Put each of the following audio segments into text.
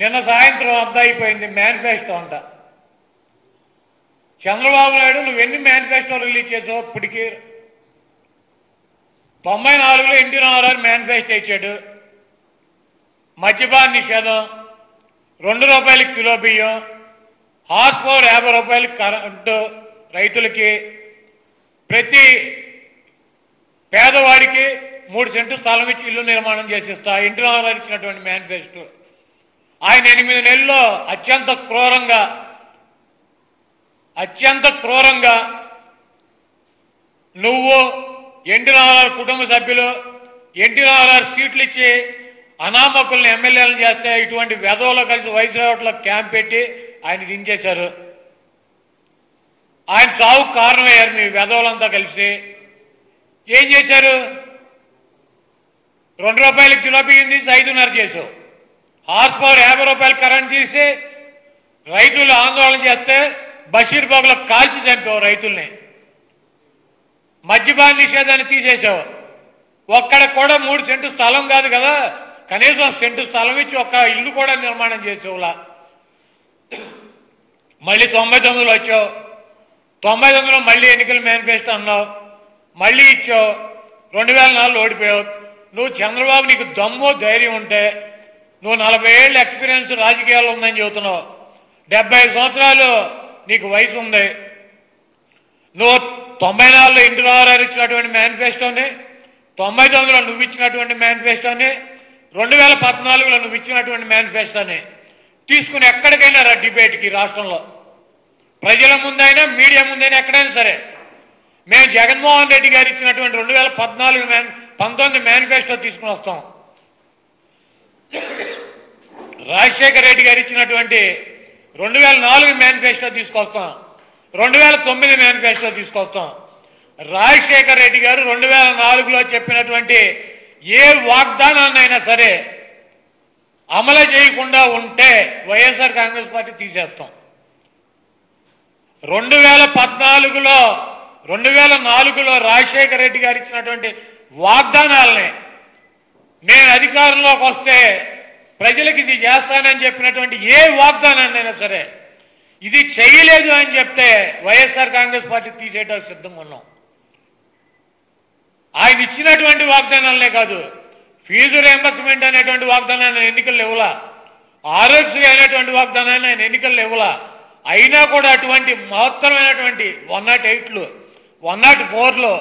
నిన్న సాయంత్రం అంతా అయిపోయింది మేనిఫెస్టో అంతా. చంద్రబాబు నాయుడు నువ్వు ఎన్ని మేనిఫెస్టో రిలీజ్ చేసావు ఇప్పటికీ? 94లో ఎన్టీ రామారావు మేనిఫెస్టో ఇచ్చాడు. మద్యపాన నిషేధం, ₹2 కిలో బియ్యం, హార్స్ పవర్ ₹50 కరెంటు రైతులకి, ప్రతి పేదవాడికి 3 సెంటు స్థలం ఇచ్చి ఇల్లు నిర్మాణం చేసిస్తా ఎన్టీ రామారావు ఇచ్చినటువంటి మేనిఫెస్టో. ఆయన 8 నెలల్లో అత్యంత క్రూరంగా నువ్వు ఎన్టీ రామారావు కుటుంబ సభ్యులు ఎన్టీ రామారావు సీట్లు ఇచ్చి అనామకుల్ని ఎమ్మెల్యేలను చేస్తే ఇటువంటి వెధవలో కలిసి వైస్రావుట్లో క్యాంప్ పెట్టి ఆయన దించేశారు. ఆయన చావుకు కారణమయ్యారు మీ వెధవలంతా కలిసి. ఏం చేశారు? ₹2 కిలో బియ్యం తీసి 5.5 చేసావు. హార్స్ పవర్ ₹50 కరెంట్ తీసి రైతులు ఆందోళన చేస్తే బషీర్బాగ్లో కాల్చి చంపావు రైతుల్ని. మద్యపాన నిషేధాన్ని తీసేశావు. ఒక్కడ కూడా 3 సెంటు స్థలం కాదు కదా, కనీసం సెంటు స్థలం ఇచ్చి ఒక్క ఇల్లు కూడా నిర్మాణం చేసేవులా. మళ్ళీ 99లో వచ్చావు. 99లో మళ్ళీ ఎన్నికల మేనిఫెస్టో అన్నావు, మళ్ళీ ఇచ్చావు. 2004లో ఓడిపోయావు. నువ్వు చంద్రబాబు నీకు దమ్ము ధైర్యం ఉంటే నువ్వు 40 ఏళ్ళ ఎక్స్పీరియన్స్ రాజకీయాల్లో ఉందని చెబుతున్నావు. 75 సంవత్సరాలు నీకు వయసు ఉంది. నువ్వు 94లో ఎన్టీ రామారావు ఇచ్చినటువంటి మేనిఫెస్టోని, 99లో నువ్వు ఇచ్చినటువంటి మేనిఫెస్టోని, 2014లో నువ్వు ఇచ్చినటువంటి మేనిఫెస్టోని తీసుకుని ఎక్కడికైనా రా డిబేట్కి. రాష్ట్రంలో ప్రజల ముందైనా మీడియా ముందైనా ఎక్కడైనా సరే మేము జగన్మోహన్ రెడ్డి గారు ఇచ్చినటువంటి 2019 మేనిఫెస్టో తీసుకుని వస్తాం. రాజశేఖర రెడ్డి గారు ఇచ్చినటువంటి 2004 మేనిఫెస్టో తీసుకొస్తాం. 2009 మేనిఫెస్టో తీసుకొస్తాం. రాజశేఖర రెడ్డి గారు 2004లో చెప్పినటువంటి ఏ వాగ్దానాన్నైనా సరే అమలు చేయకుండా ఉంటే వైఎస్ఆర్ కాంగ్రెస్ పార్టీ తీసేస్తాం. 2004లో రాజశేఖర రెడ్డి గారు ఇచ్చినటువంటి వాగ్దానాలని నేను అధికారంలోకి వస్తే ప్రజలకు ఇది చేస్తానని చెప్పినటువంటి ఏ వాగ్దానాన్నైనా సరే ఇది చేయలేదు అని చెప్తే వైఎస్ఆర్ కాంగ్రెస్ పార్టీ తీసేయడానికి సిద్ధంగా ఉన్నాం. ఆయన ఇచ్చినటువంటి వాగ్దానాలనే కాదు, ఫీజు రియంబర్స్మెంట్ అనేటువంటి వాగ్దానాన్ని ఎన్నికల్లో ఇవ్వలా, ఆరోగ్యశ్రీ అనేటువంటి వాగ్దానాన్ని ఆయన ఎన్నికల్లో ఇవ్వలా. అయినా కూడా అటువంటి మహత్తరమైనటువంటి 108లు 104లో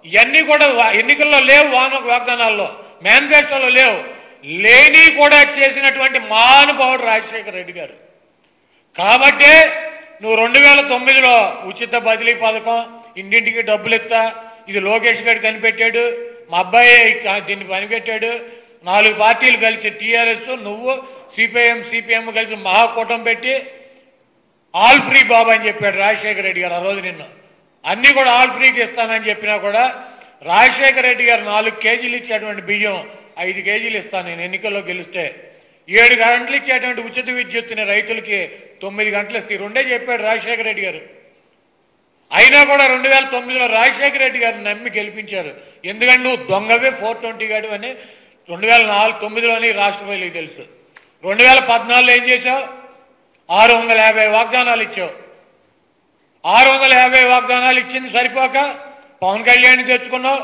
ఇవన్నీ కూడా ఎన్నికల్లో లేవు. వాగ్దానాల్లో మేనిఫెస్టోలో లేవు. లేని కూడా చేసినటువంటి మహానుభావుడు రాజశేఖర రెడ్డి గారు. కాబట్టే నువ్వు 2009లో ఉచిత బదిలీ పథకం, ఇంటింటికి డబ్బులు ఇస్తా, ఇది లోకేష్ గారు కనిపెట్టాడు, మా అబ్బాయి దీన్ని పనిపెట్టాడు. 4 పార్టీలు కలిసి టీఆర్ఎస్, నువ్వు, సిపిఎం కలిసి మహాకూటం పెట్టి ఆల్ ఫ్రీ బాబు అని చెప్పాడు రాజశేఖర రెడ్డి గారు ఆ రోజు. నిన్న అన్నీ కూడా ఆల్ ఫ్రీకి ఇస్తానని చెప్పినా కూడా రాజశేఖర రెడ్డి గారు 4 కేజీలు ఇచ్చేటువంటి బియ్యం 5 కేజీలు ఇస్తాను నేను ఎన్నికల్లో గెలిస్తే. 7 గంటలు ఇచ్చేటువంటి ఉచిత విద్యుత్తుని రైతులకి 9 గంటలు ఇస్తాయి. 2 చెప్పాడు రాజశేఖర రెడ్డి గారు. అయినా కూడా 2009లో రాజశేఖర రెడ్డి గారిని నమ్మి గెలిపించారు. ఎందుకంటే నువ్వు దొంగవే 420 గాడు అని 2009లోని రాష్ట్ర ప్రజలకు తెలుసు. 2014లో ఏం చేశావు? 650 వాగ్దానాలు ఇచ్చావు. 650 వాగ్దానాలు ఇచ్చింది సరిపోక పవన్ కళ్యాణ్ని తెచ్చుకున్నావు,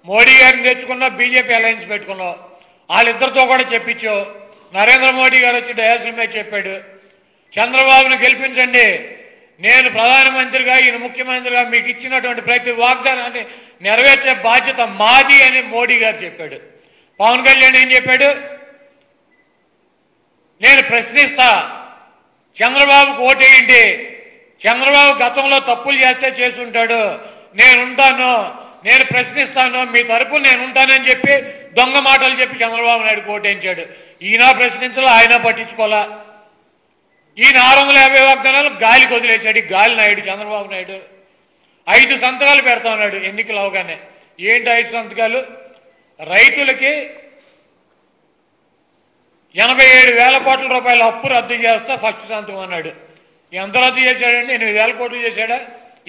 మోడీ గారిని తెచ్చుకున్నావు, బీజేపీ అలయన్స్ పెట్టుకున్నావు. వాళ్ళిద్దరితో కూడా చెప్పించావు. నరేంద్ర మోడీ గారు వచ్చి డయాసిల్ మీద చెప్పాడు, చంద్రబాబును గెలిపించండి, నేను ప్రధానమంత్రిగా ఈయన ముఖ్యమంత్రిగా మీకు ఇచ్చినటువంటి ప్రతి వాగ్దానాన్ని నెరవేర్చే బాధ్యత మాది అని మోడీ గారు చెప్పాడు. పవన్ కళ్యాణ్ ఏం చెప్పాడు? నేను ప్రశ్నిస్తా, చంద్రబాబుకు ఓటేయండి, చంద్రబాబు గతంలో తప్పులు చేస్తే చేసుంటాడు, నేనుంటాను, నేను ప్రశ్నిస్తాను, మీ తరపున నేను ఉంటానని చెప్పి దొంగ మాటలు చెప్పి చంద్రబాబు నాయుడు ఓటేయించాడు. ఈయన ప్రశ్నించాలా, ఆయన పట్టించుకోవాలా. ఈయన 650 వాగ్దానాలు గాలికి వదిలేశాడు. గాలి నాయుడు చంద్రబాబు నాయుడు 5 సంతకాలు పెడతా ఉన్నాడు ఎన్నికలు అవగానే. ఏంటి 5 సంతకాలు? రైతులకి 87,000 కోట్ల రూపాయల అప్పు రద్దు చేస్తా ఫస్ట్ సంతకం అన్నాడు. ఎంత రద్దు చేశాడండి? 8,000 కోట్లు చేశాడా?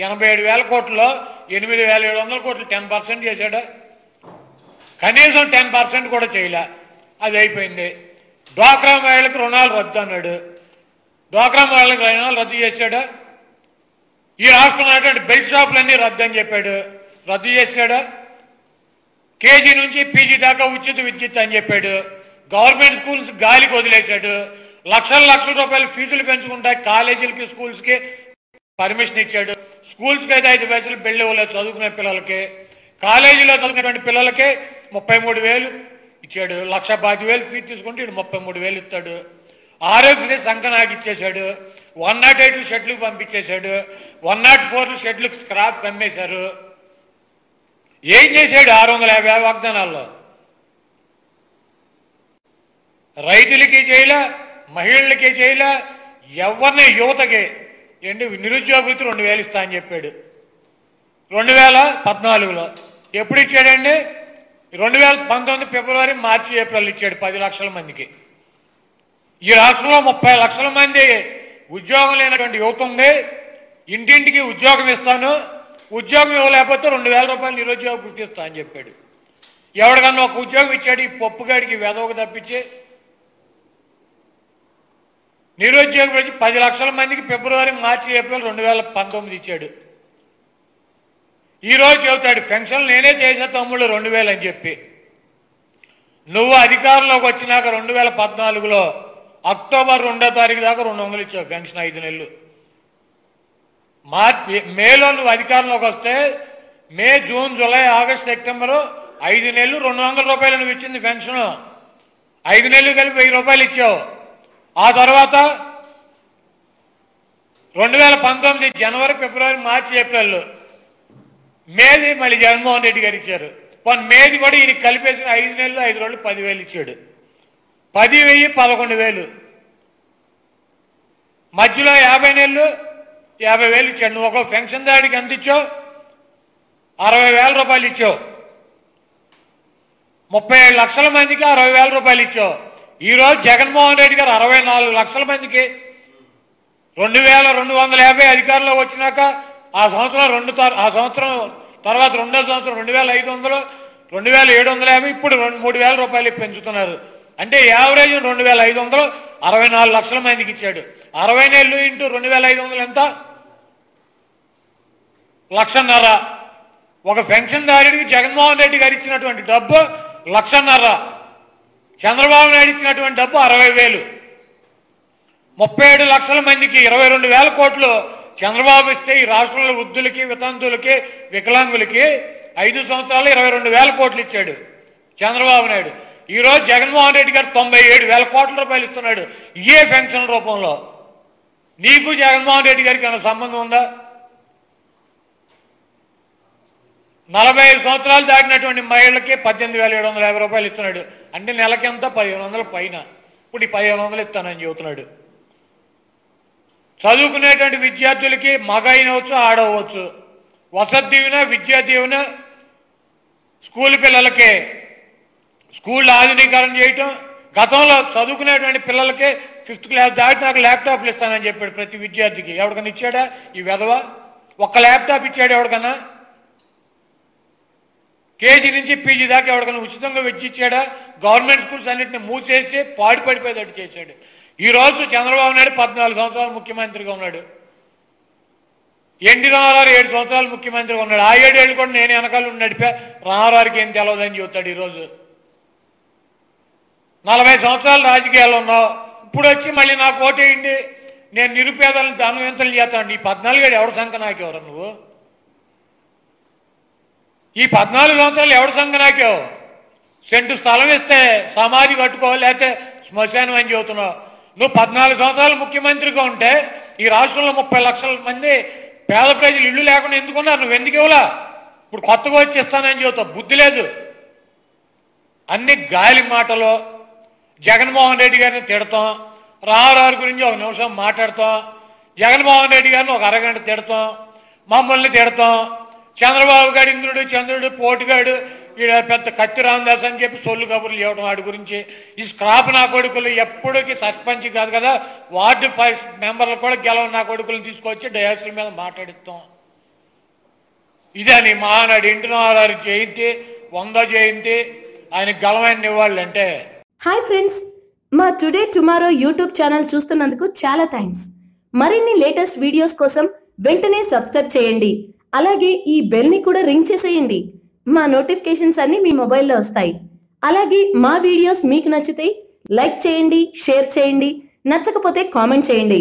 87,000 కోట్లలో 8,700 కోట్లు 10% చేశాడా? కనీసం 10% కూడా చేయలే. అది అయిపోయింది. డ్వాక్రా మహిళలకు రుణాలు రద్దు అన్నాడు. డ్వాక్రా మహిళలకు రుణాలు రద్దు చేశాడు. ఈ రాష్ట్రంలో ఉన్నటువంటి బెల్ట్ షాపులన్నీ రద్దు అని చెప్పాడు, రద్దు చేశాడు. కేజీ నుంచి పీజీ దాకా ఉచిత విద్యుత్ అని చెప్పాడు. గవర్నమెంట్ స్కూల్స్ గాలికి వదిలేశాడు. లక్షల లక్షల రూపాయలు ఫీజులు పెంచుకుంటా కాలేజీలకి స్కూల్స్కి పర్మిషన్ ఇచ్చాడు. స్కూల్స్కి అయితే 5 పైసలు బిల్లు ఇవ్వలేదు చదువుకునే పిల్లలకి. కాలేజీలో చదువుకునేటువంటి పిల్లలకి 33,000 ఇచ్చాడు. 1,25,000 ఫీజు తీసుకుంటే ఇటు 33,000 ఇస్తాడు. ఆరోగ్యశ్రీ సంకనాకి ఇచ్చేశాడు. 108 షెడ్లకు పంపించేశాడు. 104 షెడ్లకు స్క్రాప్ కమ్మేశారు. ఏం చేశాడు 650 వాగ్దానాల్లో? రైతులకి చేయలే, మహిళలకి చేయలే, ఎవరిని యువతకి ఏంటి నిరుద్యోగ వృత్తి 2,000 ఇస్తా అని చెప్పాడు 2014లో. ఎప్పుడు ఇచ్చాడండి? 2019 ఫిబ్రవరి, మార్చి, ఏప్రిల్ ఇచ్చాడు 10 లక్షల మందికి. ఈ రాష్ట్రంలో 30 లక్షల మంది ఉద్యోగం లేనటువంటి యువత ఉంది. ఇంటింటికి ఉద్యోగం ఇస్తాను, ఉద్యోగం ఇవ్వలేకపోతే 2,000 రూపాయలు నిరుద్యోగ వృత్తి ఇస్తా అని చెప్పాడు. ఎవరికన్నా ఒక ఉద్యోగం ఇచ్చాడు ఈ పప్పుగాడికి వెదవకు తప్పించి. నిరుద్యోగ వృత్తి 10 లక్షల మందికి ఫిబ్రవరి, మార్చి, ఏప్రిల్ 2019 ఇచ్చాడు. ఈరోజు చెబుతాడు పెన్షన్లు నేనే చేసే తమ్ముళ్ళు 2,000 అని చెప్పి. నువ్వు అధికారంలోకి వచ్చినాక 2014లో అక్టోబర్ 2వ తారీఖు దాకా 200 ఇచ్చావు పెన్షన్ 5 నెలలు. మేలో నువ్వు అధికారంలోకి వస్తే మే, జూన్, జూలై, ఆగస్టు, సెప్టెంబరు 5 నెలలు 200 రూపాయలు నువ్వు ఇచ్చింది పెన్షన్. 5 నెలలు కలిపి 1000 రూపాయలు ఇచ్చావు. ఆ తర్వాత 2019 జనవరి, ఫిబ్రవరి, మార్చి, ఏప్రిల్, మేది మళ్ళీ జగన్మోహన్ రెడ్డి గారు ఇచ్చారు. మేది కూడా ఈయన కలిపేసిన 5 నెలలు 5 రోజులు 10,000 ఇచ్చాడు. 10,000 11,000. మధ్యలో 50 నెలలు 50,000 ఇచ్చాడు. నువ్వు ఒక పెన్షన్ దాడికి ఎంత ఇచ్చావు? 60,000 రూపాయలు ఇచ్చావు. 37 లక్షల మందికి 60,000 రూపాయలు ఇచ్చావు. ఈరోజు జగన్మోహన్ రెడ్డి గారు 64 లక్షల మందికి 2,250 అధికారంలో వచ్చినాక ఆ సంవత్సరం తర్వాత రెండో సంవత్సరం 2,500, 2,750, ఇప్పుడు 3,000 రూపాయలు పెంచుతున్నారు. అంటే యావరేజ్ 2,500, 64 లక్షల మందికి ఇచ్చాడు. 60 నెలలు ఇంటూ 2,500 ఎంత? 1,50,000. ఒక పెన్షన్దారుడికి జగన్మోహన్ రెడ్డి గారు ఇచ్చినటువంటి డబ్బు 1,50,000. చంద్రబాబు నాయుడు ఇచ్చినటువంటి డబ్బు 60,000. 37 లక్షల మందికి 22,000 కోట్లు చంద్రబాబు ఇస్తే ఈ రాష్ట్రంలో వృద్ధులకి, వితంతులకి, వికలాంగులకి 5 సంవత్సరాలు 22,000 కోట్లు ఇచ్చాడు చంద్రబాబు నాయుడు. ఈరోజు జగన్మోహన్ రెడ్డి గారు 97,000 కోట్ల రూపాయలు ఇస్తున్నాడు ఏ పెన్షన్ రూపంలో. నీకు జగన్మోహన్ రెడ్డి గారికి ఏమైనా సంబంధం ఉందా? 45 సంవత్సరాలు దాటినటువంటి మహిళలకి 18,750 రూపాయలు ఇస్తున్నాడు. అంటే నెలకెంత? 1,500 పైన. ఇప్పుడు ఈ 1,500 ఇస్తానని చెబుతున్నాడు. చదువుకునేటువంటి విద్యార్థులకి మగ అయినవచ్చు, ఆడవచ్చు. వసతి దీవెన, విద్యా దీవెన, స్కూల్ పిల్లలకి స్కూల్ ఆధునీకరణ చేయటం. గతంలో చదువుకునేటువంటి పిల్లలకి 5th క్లాస్ దాటి నాకు ల్యాప్టాప్లు ఇస్తానని చెప్పాడు ప్రతి విద్యార్థికి. ఎవరికన్నా ఇచ్చాడా ఈ వెధవ? ఒక్క ల్యాప్టాప్ ఇచ్చాడు ఎవరికన్నా? కేజీ నుంచి పీజీ దాకా ఎవరికన్నా ఉచితంగా విద్య ఇచ్చాడా? గవర్నమెంట్ స్కూల్స్ అన్నింటినీ మూసేసి పాడిపడిపోయేటట్టు చేశాడు. ఈరోజు చంద్రబాబు నాయుడు 14 సంవత్సరాలు ముఖ్యమంత్రిగా ఉన్నాడు. ఎన్టీ రామారావు 7 సంవత్సరాలు ముఖ్యమంత్రిగా ఉన్నాడు. ఆ 7 ఏళ్ళు కూడా నేను వెనకాల నడిపా, రామారావుకి ఏం తెలవదని చెబుతాడు. ఈరోజు 40 సంవత్సరాలు రాజకీయాలు ఉన్నావు, ఇప్పుడు వచ్చి మళ్ళీ నాకు ఓటేయండి, నేను నిరుపేదలను ధనవంతులు చేస్తాను. ఈ 14 ఏడు ఎవరి సంఖ్య నాకెవరు నువ్వు? ఈ 14 సంవత్సరాలు ఎవరి సంఖ్య నాకేవు? సెంటు స్థలం ఇస్తే సమాధి కట్టుకోవాలి, లేకపోతే శ్మశానం అని చెబుతున్నావు. నువ్వు 14 సంవత్సరాలు ముఖ్యమంత్రిగా ఉంటే ఈ రాష్ట్రంలో 30 లక్షల మంది పేద ప్రజలు ఇల్లు లేకుండా ఎందుకున్నారు? నువ్వు ఎందుకు ఇవ్వలా? ఇప్పుడు కొత్తగా వచ్చి ఇస్తానని చెబుతావు. బుద్ధి లేదు. అన్ని గాలి మాటలు. జగన్మోహన్ రెడ్డి గారిని తిడతాం, రామారావు గురించి ఒక నిమిషం మాట్లాడతాం, జగన్మోహన్ రెడ్డి గారిని ఒక అరగంట తిడతాం, మమ్మల్ని తిడతాం. చంద్రబాబు గారు ఇంద్రుడు, చంద్రుడు, పోటుగాడు, ఈడ పెద్ద కత్తి రామదాస్ అని చెప్పి సొల్లు కబుర్లు ఇవ్వడం వాడి గురించి. ఈ స్క్రాప్ నా కొడుకులు ఎప్పటికీ సర్పంచ్ కాదు కదా, వార్డు మెంబర్లు కూడా గెలవ నా కొడుకులను తీసుకొచ్చి డయాసుల మీద మాట్లాడిస్తాం. ఇదని మహానాడు ఎన్టీ రామారావు జయంతి, 100వ జయంతి, ఆయన గెలవని ఇవ్వాలంటే. హాయ్ ఫ్రెండ్స్, మా టుడే టుమారో యూట్యూబ్ ఛానల్ చూస్తున్నందుకు చాలా థ్యాంక్స్. మరిన్ని లేటెస్ట్ వీడియోస్ కోసం వెంటనే సబ్స్క్రైబ్ చేయండి. అలాగే ఈ బెల్ ని కూడా రింగ్ చేసేయండి. మా నోటిఫికేషన్స్ అన్ని మీ మొబైల్లో వస్తాయి. అలాగే మా వీడియోస్ మీకు నచ్చితే లైక్ చేయండి, షేర్ చేయండి, నచ్చకపోతే కామెంట్ చేయండి.